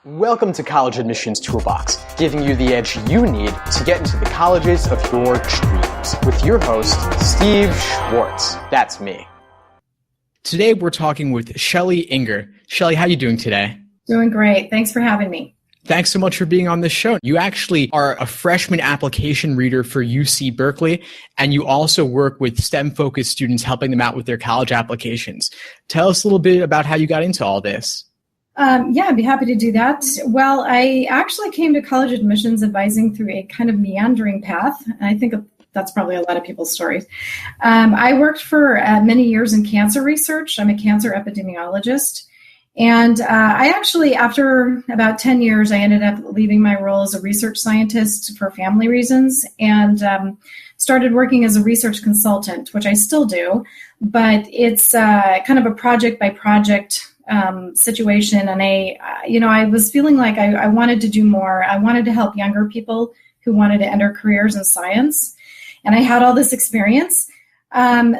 Welcome to College Admissions Toolbox, giving you the edge you need to get into the colleges of your dreams, with your host, Steve Schwartz. That's me. Today we're talking with Shelley Enger. Shelley, how are you doing today? Doing great. Thanks for having me. Thanks so much for being on this show. You actually are a freshman application reader for UC Berkeley, and you also work with STEM-focused students, helping them out with their college applications. Tell us a little bit about how you got into all this. Yeah, I'd be happy to do that. Well, I actually came to college admissions advising through a kind of meandering path. I think that's probably a lot of people's stories. I worked for many years in cancer research. I'm a cancer epidemiologist. And I actually, after about 10 years, I ended up leaving my role as a research scientist for family reasons and started working as a research consultant, which I still do. But it's kind of a project by project situation. And I was feeling like I wanted to do more. I wanted to help younger people who wanted to enter careers in science. And I had all this experience.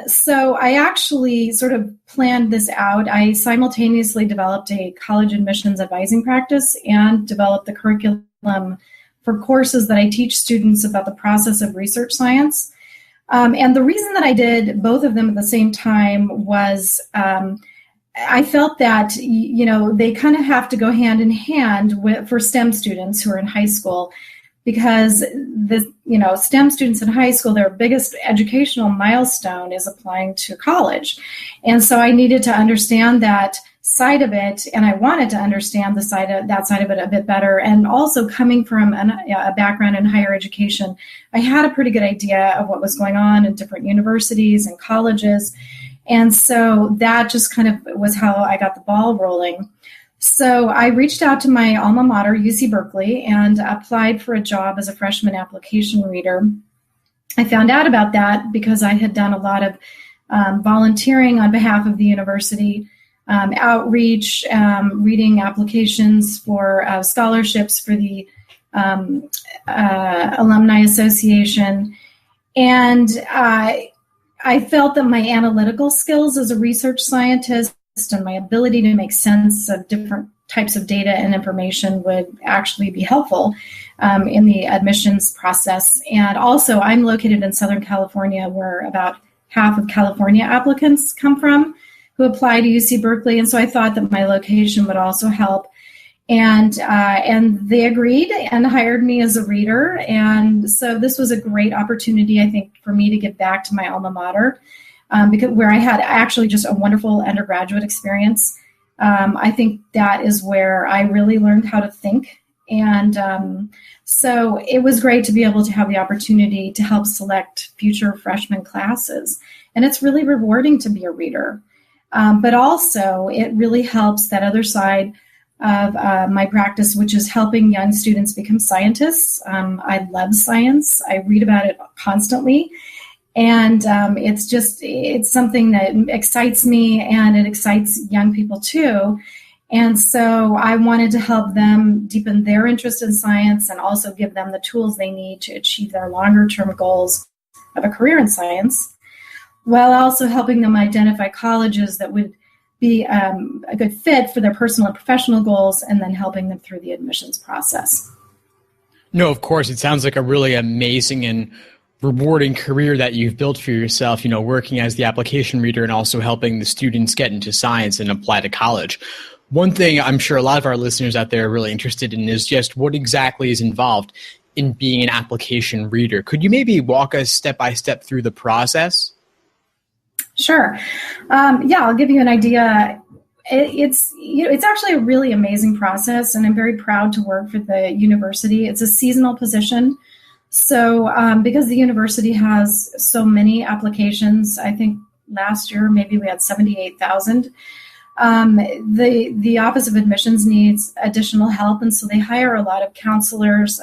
So I actually sort of planned this out. I simultaneously developed a college admissions advising practice and developed the curriculum for courses that I teach students about the process of research science. And the reason that I did both of them at the same time was I felt that, they kind of have to go hand in hand for STEM students who are in high school, because STEM students in high school, their biggest educational milestone is applying to college. And so I needed to understand that side of it, and I wanted to understand that side of it a bit better. And also, coming from a background in higher education, I had a pretty good idea of what was going on in different universities and colleges. And so that just kind of was how I got the ball rolling. So I reached out to my alma mater, UC Berkeley, and applied for a job as a freshman application reader. I found out about that because I had done a lot of volunteering on behalf of the university, outreach, reading applications for scholarships for the Alumni Association. And I felt that my analytical skills as a research scientist and my ability to make sense of different types of data and information would actually be helpful in the admissions process. And also, I'm located in Southern California, where about half of California applicants come from who apply to UC Berkeley. And so I thought that my location would also help. And they agreed and hired me as a reader. And so this was a great opportunity, I think, for me to give back to my alma mater, because where I had actually just a wonderful undergraduate experience. I think that is where I really learned how to think. And so it was great to be able to have the opportunity to help select future freshman classes. And it's really rewarding to be a reader. But also, it really helps that other side of my practice, which is helping young students become scientists. I love science. I read about it constantly. And it's something that excites me, and it excites young people too. And so I wanted to help them deepen their interest in science and also give them the tools they need to achieve their longer-term goals of a career in science, while also helping them identify colleges that would be a good fit for their personal and professional goals, and then helping them through the admissions process. No, of course, it sounds like a really amazing and rewarding career that you've built for yourself, working as the application reader and also helping the students get into science and apply to college. One thing I'm sure a lot of our listeners out there are really interested in is just what exactly is involved in being an application reader. Could you maybe walk us step by step through the process? Sure. I'll give you an idea. It's actually a really amazing process, and I'm very proud to work for the university. It's a seasonal position. So because the university has so many applications, I think last year maybe we had 78,000. The Office of Admissions needs additional help, and so they hire a lot of counselors,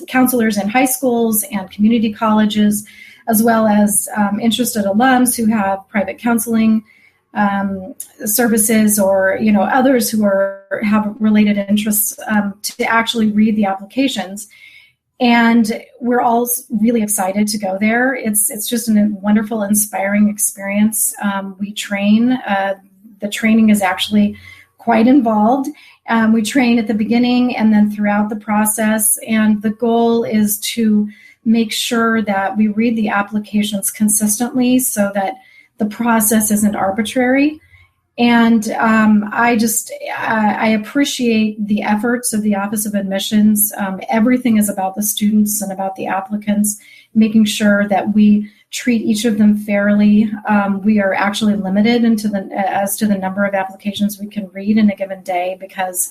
counselors in high schools and community colleges, as well as interested alums who have private counseling services, or others who have related interests to actually read the applications. And we're all really excited to go there. It's just a wonderful, inspiring experience. We train. The training is actually quite involved. We train at the beginning and then throughout the process. And the goal is to make sure that we read the applications consistently so that the process isn't arbitrary. And I appreciate the efforts of the Office of Admissions. Everything is about the students and about the applicants, making sure that we treat each of them fairly. We are actually limited as to the number of applications we can read in a given day, because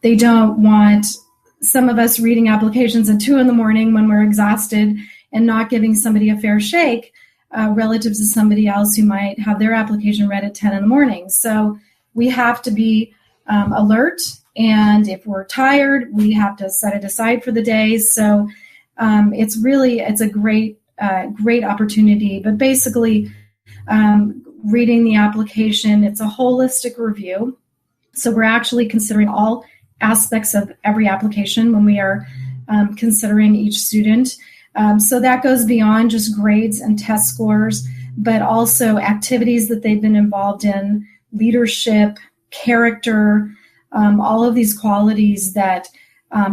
they don't want some of us reading applications at 2 a.m. when we're exhausted and not giving somebody a fair shake relative to somebody else who might have their application read at 10 a.m. So we have to be alert, and if we're tired, we have to set it aside for the day. So it's a great opportunity. But basically, reading the application, it's a holistic review. So we're actually considering all aspects of every application when we are considering each student. So that goes beyond just grades and test scores, but also activities that they've been involved in, leadership, character, all of these qualities that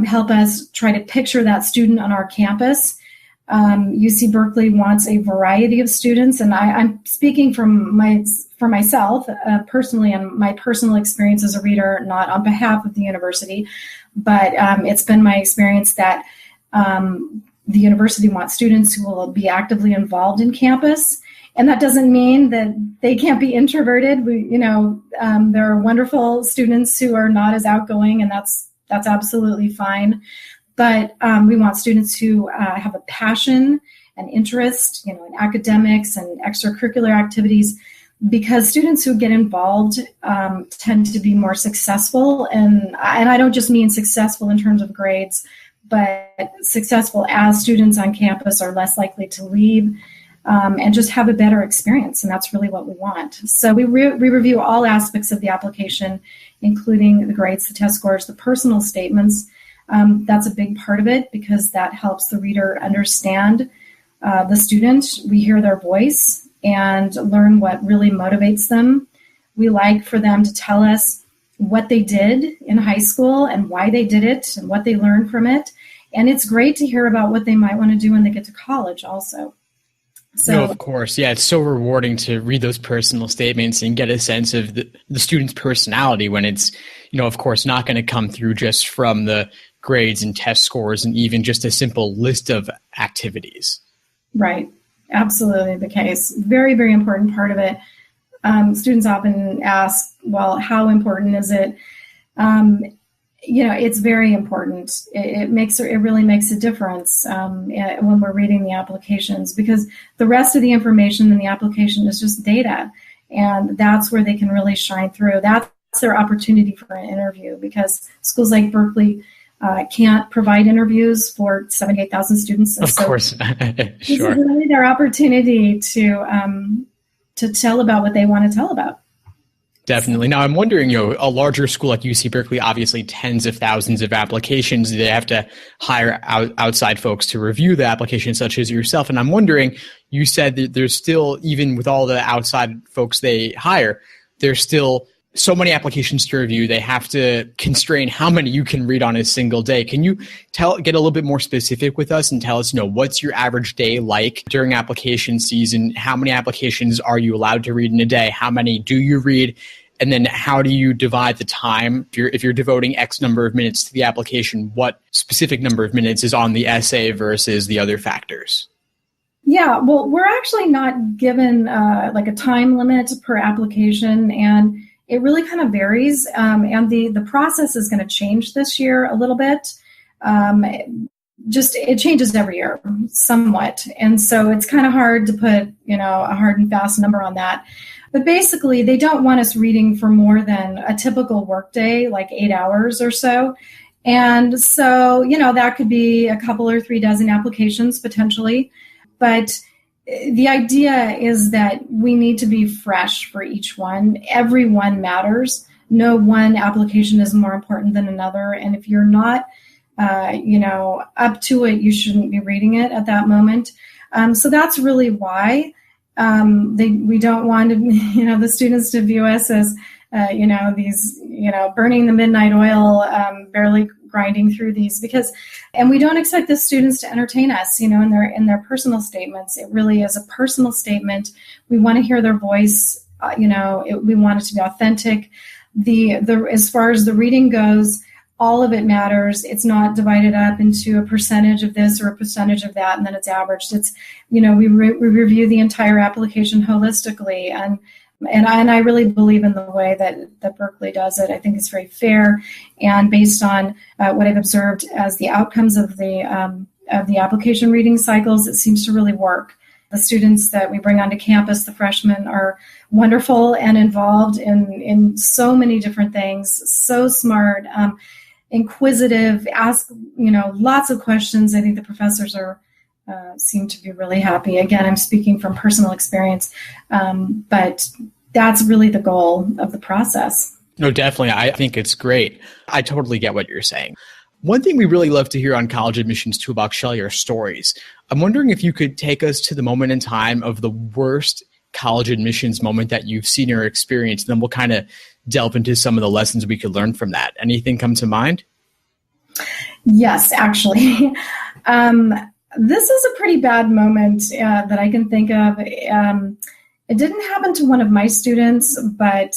help us try to picture that student on our campus. UC Berkeley wants a variety of students, and I'm speaking for myself personally, and my personal experience as a reader, not on behalf of the university, but it's been my experience that the university wants students who will be actively involved in campus. And that doesn't mean that they can't be introverted. There are wonderful students who are not as outgoing, and that's absolutely fine. But we want students who have a passion and interest, in academics and extracurricular activities, because students who get involved tend to be more successful. And I don't just mean successful in terms of grades, but successful as students on campus are less likely to leave and just have a better experience. And that's really what we want. So we review all aspects of the application, including the grades, the test scores, the personal statements. That's a big part of it, because that helps the reader understand the student. We hear their voice and learn what really motivates them. We like for them to tell us what they did in high school and why they did it and what they learned from it. And it's great to hear about what they might want to do when they get to college also. So, no, of course. Yeah, it's so rewarding to read those personal statements and get a sense of the student's personality when it's, of course, not going to come through just from the grades and test scores and even just a simple list of activities. Right. Absolutely the case. Very, very important part of it. Students often ask, well, how important is it? It's very important. It really makes a difference when we're reading the applications, because the rest of the information in the application is just data, and that's where they can really shine through. That's their opportunity for an interview, because schools like Berkeley can't provide interviews for 78,000 students. Of course, sure. This is really their opportunity to tell about what they want to tell about. Definitely. Now, I'm wondering, a larger school like UC Berkeley, obviously tens of thousands of applications. They have to hire outside folks to review the applications, such as yourself. And I'm wondering, you said that there's still, even with all the outside folks they hire, there's still so many applications to review. They have to constrain how many you can read on a single day. Can you get a little bit more specific with us and tell us, what's your average day like during application season? How many applications are you allowed to read in a day? How many do you read? And then how do you divide the time? If you're devoting X number of minutes to the application, what specific number of minutes is on the essay versus the other factors? Yeah, well, we're actually not given like a time limit per application, and it really kind of varies, and the process is going to change this year a little bit. It changes every year somewhat, and so it's kind of hard to put a hard and fast number on that. But basically, they don't want us reading for more than a typical workday, like 8 hours or so. And so that could be a couple or 3 dozen applications potentially, but the idea is that we need to be fresh for each one. Every one matters. No one application is more important than another. And if you're not, up to it, you shouldn't be reading it at that moment. So that's really why we don't want the students to view us as these, burning the midnight oil, barely grinding through these and we don't expect the students to entertain us, in their personal statements. It really is a personal statement. We want to hear their voice. We want it to be authentic. As far as the reading goes, all of it matters. It's not divided up into a percentage of this or a percentage of that, and then it's averaged. It's, we review the entire application holistically, and I really believe in the way that Berkeley does it. I think it's very fair, and based on what I've observed as the outcomes of the application reading cycles, it seems to really work. The students that we bring onto campus, the freshmen, are wonderful and involved in so many different things, so smart, inquisitive, ask lots of questions. I think the professors seem to be really happy. Again, I'm speaking from personal experience, but that's really the goal of the process. No, definitely. I think it's great. I totally get what you're saying. One thing we really love to hear on college admissions too about Shelley are stories. I'm wondering if you could take us to the moment in time of the worst college admissions moment that you've seen or experienced, and then we'll kind of delve into some of the lessons we could learn from that. Anything come to mind? Yes, actually. This is a pretty bad moment that I can think of. It didn't happen to one of my students, but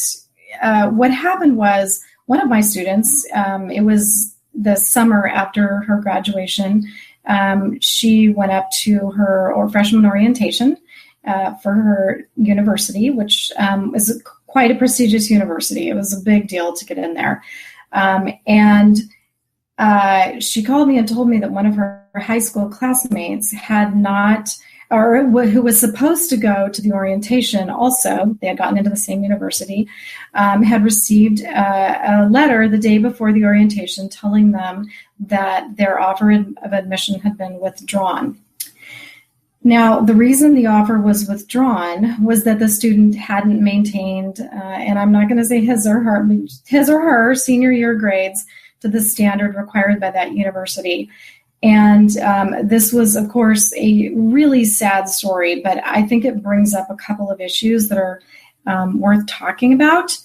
what happened was one of my students, it was the summer after her graduation, she went up to her freshman orientation for her university, which is quite a prestigious university. It was a big deal to get in there. And she called me and told me that one of her high school classmates had not, or who was supposed to go to the orientation also, they had gotten into the same university, had received a letter the day before the orientation telling them that their offer of admission had been withdrawn. Now, the reason the offer was withdrawn was that the student hadn't maintained, and I'm not going to say his or her senior year grades to the standard required by that university. And this was, of course, a really sad story, but I think it brings up a couple of issues that are worth talking about.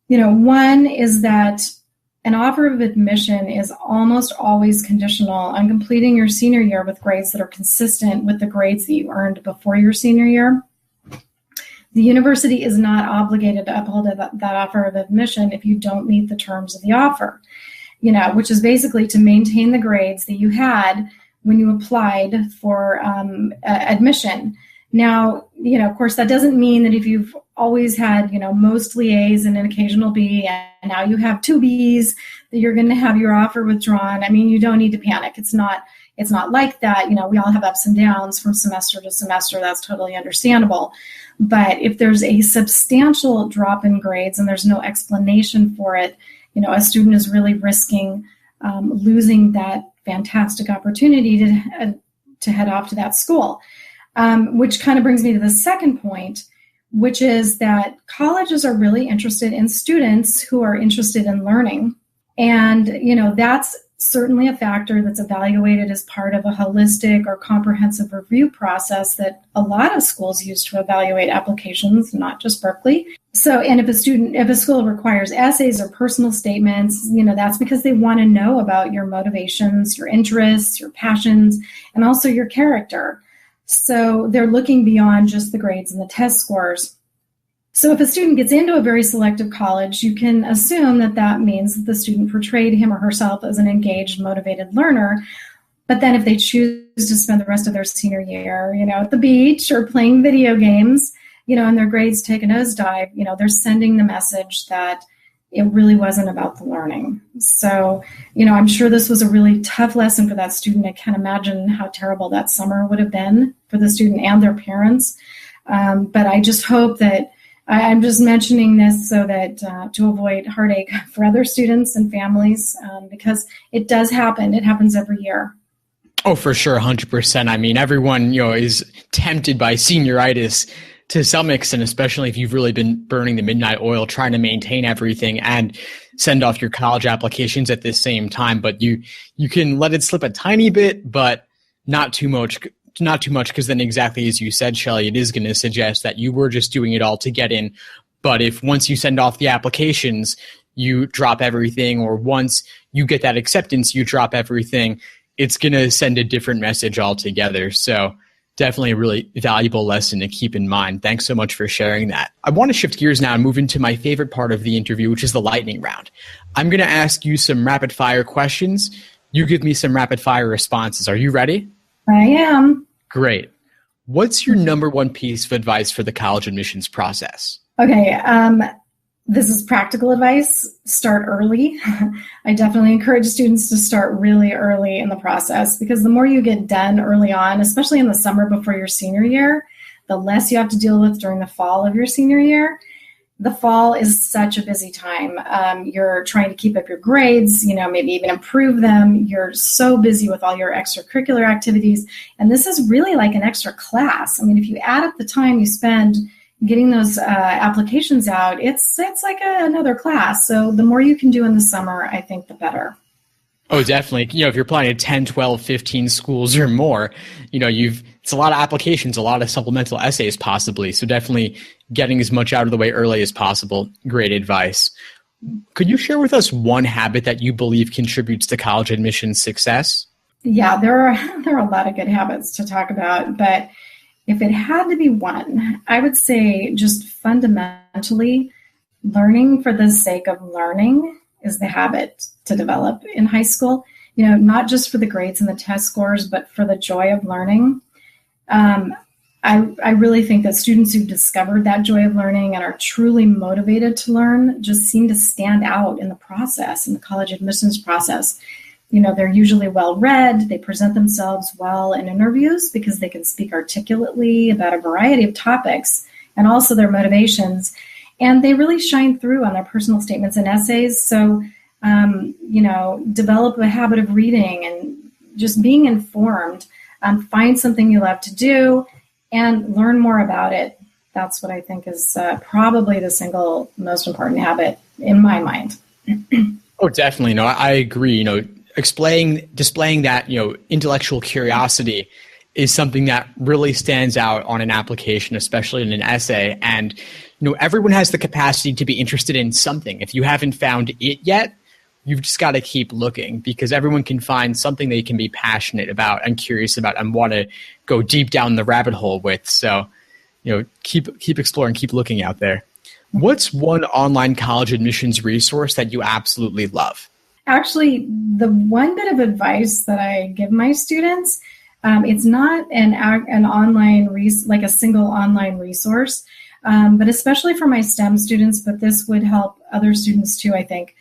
One is that an offer of admission is almost always conditional on completing your senior year with grades that are consistent with the grades that you earned before your senior year. The university is not obligated to uphold that offer of admission if you don't meet the terms of the offer, which is basically to maintain the grades that you had when you applied for admission. Now, of course, that doesn't mean that if you've always had, mostly A's and an occasional B, and now you have 2 B's, that you're going to have your offer withdrawn. I mean, you don't need to panic. It's not like that. We all have ups and downs from semester to semester. That's totally understandable. But if there's a substantial drop in grades and there's no explanation for it, a student is really risking losing that fantastic opportunity to head off to that school. Which kind of brings me to the second point, which is that colleges are really interested in students who are interested in learning. And, that's certainly a factor that's evaluated as part of a holistic or comprehensive review process that a lot of schools use to evaluate applications, not just Berkeley. So, and if a school requires essays or personal statements, that's because they want to know about your motivations, your interests, your passions, and also your character. So they're looking beyond just the grades and the test scores. So if a student gets into a very selective college, you can assume that means that the student portrayed him or herself as an engaged, motivated learner. But then if they choose to spend the rest of their senior year, at the beach or playing video games, and their grades take a nosedive, they're sending the message that it really wasn't about the learning. So, I'm sure this was a really tough lesson for that student. I can't imagine how terrible that summer would have been for the student and their parents. But I just hope that I'm just mentioning this so that to avoid heartache for other students and families, because it does happen. It happens every year. Oh, for sure. 100%. I mean, everyone, is tempted by senioritis to some extent, especially if you've really been burning the midnight oil, trying to maintain everything and send off your college applications at the same time. But you can let it slip a tiny bit, but not too much, because then exactly as you said, Shelley, it is going to suggest that you were just doing it all to get in, But if once you send off the applications, you drop everything, or once you get that acceptance, you drop everything, it's going to send a different message altogether. So definitely a really valuable lesson to keep in mind. Thanks so much for sharing that. I want to shift gears now and move into my favorite part of the interview, which is the lightning round. I'm going to ask you some rapid fire questions. You give me some rapid fire responses. Are you ready? I am. Great. What's your number one piece of advice for the college admissions process? Okay. This is practical advice. Start early. I definitely encourage students to start really early in the process, because the more you get done early on, especially in the summer before your senior year, the less you have to deal with during the fall of your senior year. The fall is such a busy time. You're trying to keep up your grades, maybe even improve them. You're so busy with all your extracurricular activities. And this is really like an extra class. I mean, if you add up the time you spend getting those applications out, it's like another class. So the more you can do in the summer, I think the better. Oh, definitely. If you're applying to 10, 12, 15 schools or more, it's a lot of applications, a lot of supplemental essays possibly. So definitely getting as much out of the way early as possible. Great advice. Could you share with us one habit that you believe contributes to college admissions success? Yeah, there are a lot of good habits to talk about, but if it had to be one, I would say just fundamentally learning for the sake of learning is the habit to develop in high school. Not just for the grades and the test scores, but for the joy of learning. I really think that students who've discovered that joy of learning and are truly motivated to learn just seem to stand out in the process, in the college admissions process. They're usually well-read. They present themselves well in interviews because they can speak articulately about a variety of topics and also their motivations. And they really shine through on their personal statements and essays. So, develop a habit of reading and just being informed. Find something you love to do and learn more about it. That's what I think is probably the single most important habit in my mind. Oh, definitely. No, I agree. Displaying that, intellectual curiosity is something that really stands out on an application, especially in an essay. And, everyone has the capacity to be interested in something. If you haven't found it yet, you've just got to keep looking, because everyone can find something they can be passionate about and curious about and want to go deep down the rabbit hole with. So, keep exploring, keep looking out there. What's one online college admissions resource that you absolutely love? Actually, the one bit of advice that I give my students, it's not an online, like a single online resource, but especially for my STEM students, but this would help other students too, I think,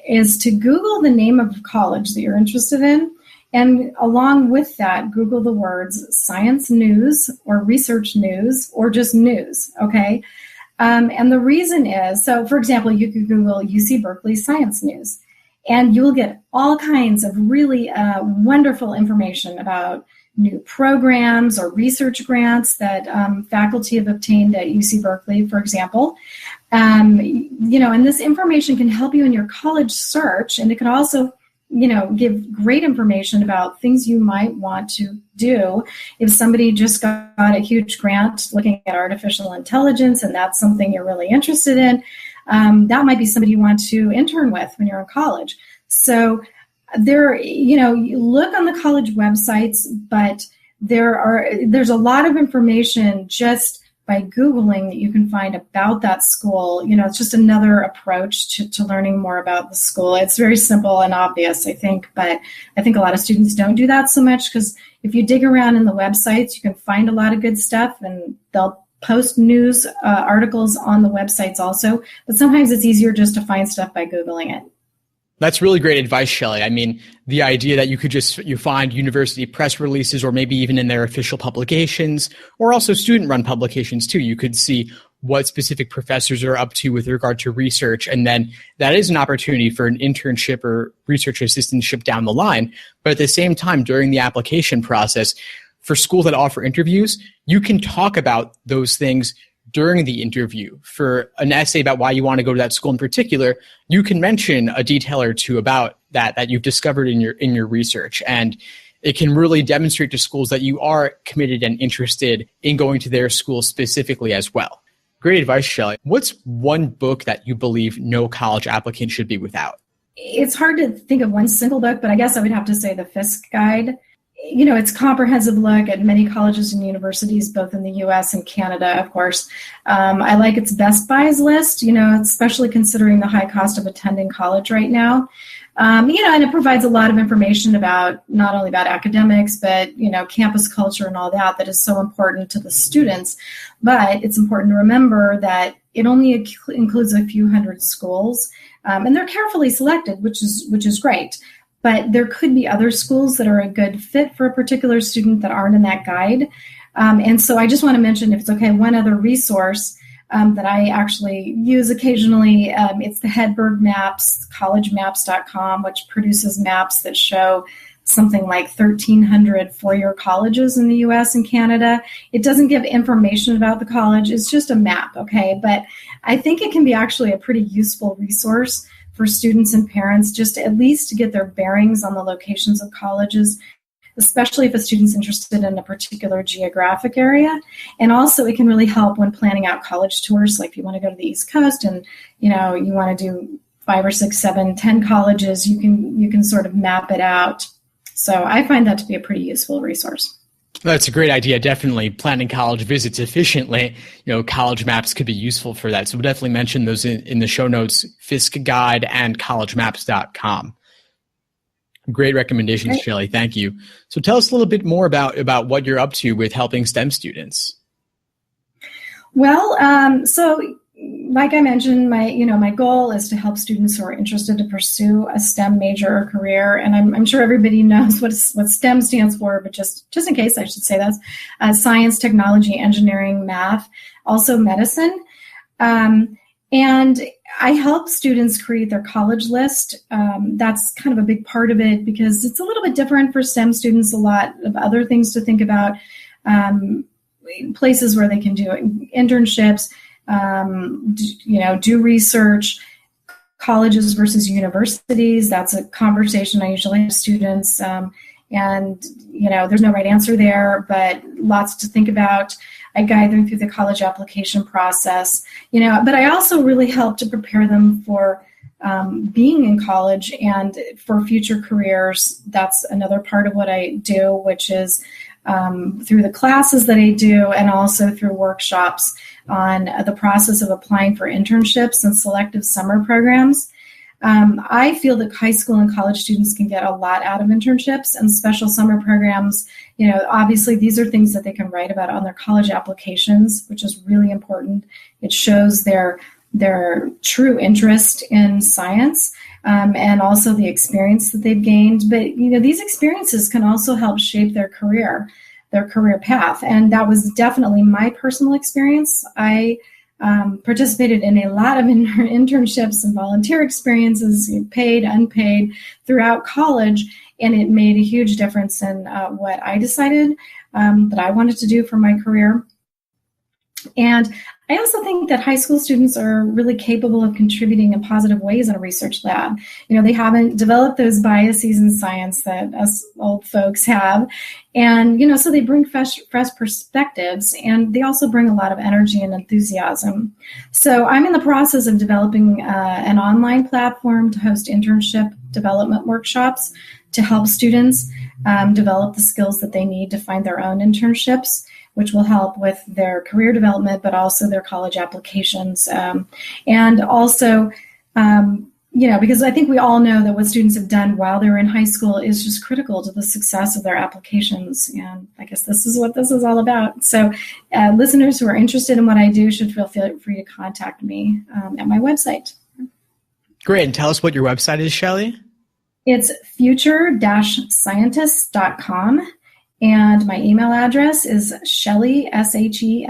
is to Google the name of college that you're interested in. And along with that, Google the words science news or research news or just news, okay? And the reason is, so for example, you could Google UC Berkeley science news, and you will get all kinds of really wonderful information about new programs or research grants that faculty have obtained at UC Berkeley, for example. And this information can help you in your college search, and it can also, give great information about things you might want to do. If somebody just got a huge grant looking at artificial intelligence and that's something you're really interested in, that might be somebody you want to intern with when you're in college. So you look on the college websites, but there's a lot of information just by Googling that you can find about that school. It's just another approach to learning more about the school. It's very simple and obvious, I think, but I think a lot of students don't do that so much, because if you dig around in the websites, you can find a lot of good stuff, and they'll post news articles on the websites also, but sometimes it's easier just to find stuff by Googling it. That's really great advice, Shelley. I mean, the idea that you find university press releases, or maybe even in their official publications, or also student-run publications too. You could see what specific professors are up to with regard to research, and then that is an opportunity for an internship or research assistantship down the line. But at the same time, during the application process, for schools that offer interviews, you can talk about those things during the interview. For an essay about why you want to go to that school in particular, you can mention a detail or two about that you've discovered in your research. And it can really demonstrate to schools that you are committed and interested in going to their school specifically as well. Great advice, Shelley. What's one book that you believe no college applicant should be without? It's hard to think of one single book, but I guess I would have to say the Fisk Guide. It's a comprehensive look at many colleges and universities, both in the U.S. and Canada, of course. I like its best buys list, especially considering the high cost of attending college right now. And it provides a lot of information about not only about academics, but, campus culture and all that is so important to the students. But it's important to remember that it only includes a few hundred schools, and they're carefully selected, which is great. But there could be other schools that are a good fit for a particular student that aren't in that guide. And so I just want to mention, if it's okay, one other resource that I actually use occasionally. It's the Hedberg Maps, collegemaps.com, which produces maps that show something like 1,300 four-year colleges in the U.S. and Canada. It doesn't give information about the college. It's just a map, okay? But I think it can be actually a pretty useful resource for students and parents, just at least to get their bearings on the locations of colleges, especially if a student's interested in a particular geographic area. And also it can really help when planning out college tours, like if you want to go to the East Coast and you want to do 5 or 6, 7, 10 colleges, you can sort of map it out. So I find that to be a pretty useful resource. That's a great idea. Definitely planning college visits efficiently. College maps could be useful for that. So we'll definitely mention those in the show notes, Fisk Guide and collegemaps.com. Great recommendations, Great. Shelley. Thank you. So tell us a little bit more about what you're up to with helping STEM students. Well, so like I mentioned, my goal is to help students who are interested to pursue a STEM major or career, and I'm sure everybody knows what STEM stands for, but just in case, I should say that science, technology, engineering, math, also medicine, and I help students create their college list. That's kind of a big part of it because it's a little bit different for STEM students. A lot of other things to think about, places where they can do internships. Do research, colleges versus universities. That's a conversation I usually have with students. And there's no right answer there, but lots to think about. I guide them through the college application process, but I also really help to prepare them for being in college and for future careers. That's another part of what I do, which is through the classes that I do and also through workshops on the process of applying for internships and selective summer programs. I feel that high school and college students can get a lot out of internships and special summer programs. Obviously these are things that they can write about on their college applications, which is really important. It shows their true interest in science and also the experience that they've gained. But these experiences can also help shape their career path. And that was definitely my personal experience. I participated in a lot of internships and volunteer experiences, paid, unpaid, throughout college, and it made a huge difference in what I decided that I wanted to do for my career. And I also think that high school students are really capable of contributing in positive ways in a research lab. They haven't developed those biases in science that us old folks have. And, so they bring fresh perspectives, and they also bring a lot of energy and enthusiasm. So I'm in the process of developing an online platform to host internship development workshops to help students develop the skills that they need to find their own internships, which will help with their career development, but also their college applications. And also, because I think we all know that what students have done while they're in high school is just critical to the success of their applications. And I guess this is what this is all about. So listeners who are interested in what I do should feel free to contact me at my website. Great. And tell us what your website is, Shelley. It's future-scientist.com. And my email address is Shelley, SHELLEY,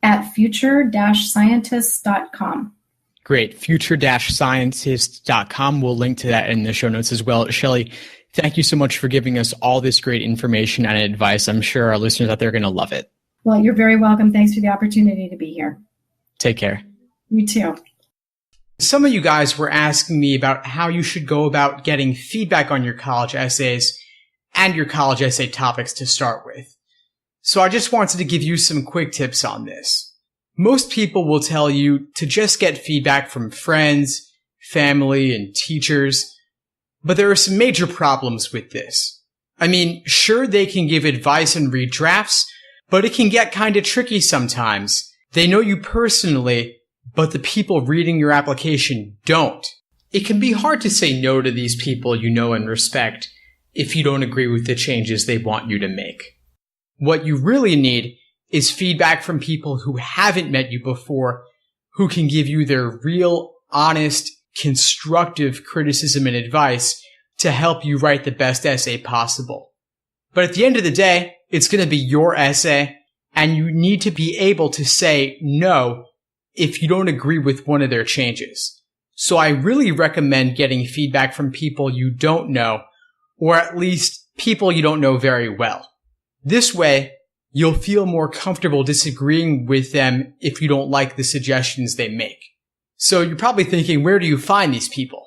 at future-scientists.com. Great. Future-scientists.com. We'll link to that in the show notes as well. Shelley, thank you so much for giving us all this great information and advice. I'm sure our listeners out there are going to love it. Well, you're very welcome. Thanks for the opportunity to be here. Take care. You too. Some of you guys were asking me about how you should go about getting feedback on your college essays and your college essay topics to start with. So I just wanted to give you some quick tips on this. Most people will tell you to just get feedback from friends, family, and teachers, but there are some major problems with this. I mean, sure, they can give advice and read drafts, but it can get kind of tricky sometimes. They know you personally, but the people reading your application don't. It can be hard to say no to these people you know and respect if you don't agree with the changes they want you to make. What you really need is feedback from people who haven't met you before, who can give you their real, honest, constructive criticism and advice to help you write the best essay possible. But at the end of the day, it's going to be your essay, and you need to be able to say no if you don't agree with one of their changes. So I really recommend getting feedback from people you don't know, or at least people you don't know very well. This way, you'll feel more comfortable disagreeing with them if you don't like the suggestions they make. So you're probably thinking, where do you find these people?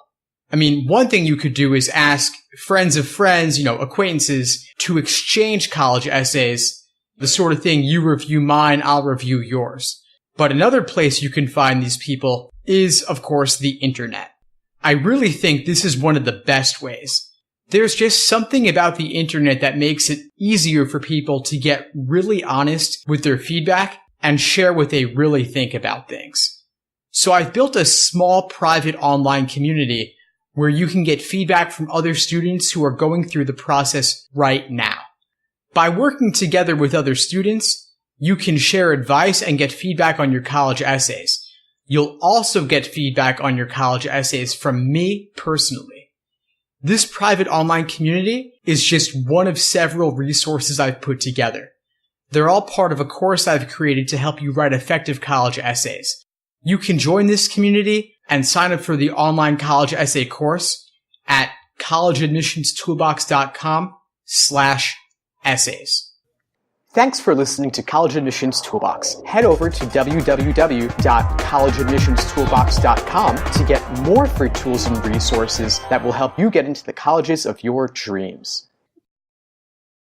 I mean, one thing you could do is ask friends of friends, acquaintances, to exchange college essays, the sort of thing you review mine, I'll review yours. But another place you can find these people is, of course, the internet. I really think this is one of the best ways. There's just something about the internet that makes it easier for people to get really honest with their feedback and share what they really think about things. So I've built a small private online community where you can get feedback from other students who are going through the process right now. By working together with other students, you can share advice and get feedback on your college essays. You'll also get feedback on your college essays from me personally. This private online community is just one of several resources I've put together. They're all part of a course I've created to help you write effective college essays. You can join this community and sign up for the online college essay course at collegeadmissionstoolbox.com/essays. Thanks for listening to College Admissions Toolbox. Head over to www.collegeadmissionstoolbox.com to get more free tools and resources that will help you get into the colleges of your dreams.